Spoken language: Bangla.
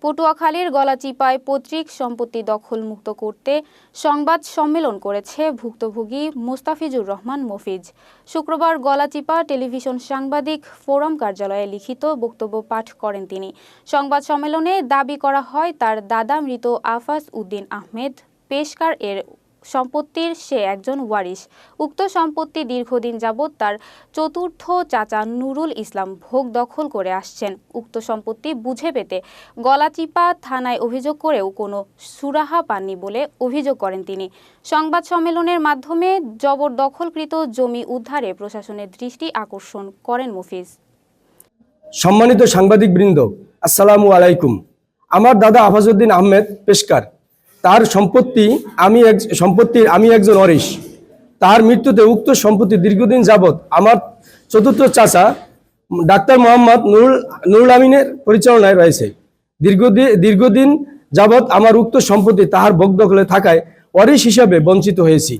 পটুয়াখালীর গলাচিপায় পৈতৃক সম্পত্তি দখলমুক্ত করতে সংবাদ সম্মেলন করেছে ভুক্তভোগী মোস্তাফিজুর রহমান মফিজ। শুক্রবার গলাচিপা টেলিভিশন সাংবাদিক ফোরাম কার্যালয়ে লিখিত বক্তব্য পাঠ করেন তিনি। সংবাদ সম্মেলনে দাবি করা হয়, তার দাদা মৃত আফাজ উদ্দিন আহমেদ পেশকার এর সম্পত্তির সে একজন ওয়ারিশ। উক্ত সম্পত্তি দীর্ঘদিন যাবৎ তার চতুর্থ চাচা নুরুল ইসলাম ভোগ দখল করে আসছেন। উক্ত সম্পত্তি বুঝে পেতে গলাচিপা থানায় অভিযোগ করেও কোনো সুরাহা পাননি বলে অভিযোগ করেন তিনি। সংবাদ সম্মেলনের মাধ্যমে জবরদখলকৃত জমি উদ্ধারে প্রশাসনের দৃষ্টি আকর্ষণ করেন মফিজ। সম্মানিত সাংবাদিকবৃন্দ, আসসালামু আলাইকুম। আমার দাদা আফাজ উদ্দিন আহমেদ পেশকার, তার সম্পত্তির আমি একজন ওয়ারিশ। তার মৃত্যুতে উক্ত সম্পত্তি দীর্ঘদিন যাবৎ আমার চতুর্থ চাচা ডাক্তার মোহাম্মদ নুরুল আমিনের পরিচালনায় রয়েছে। দীর্ঘদিন যাবৎ আমার উক্ত সম্পত্তি তাহার ভোগ দখলে থাকায় ওয়ারিশ হিসাবে বঞ্চিত হয়েছি।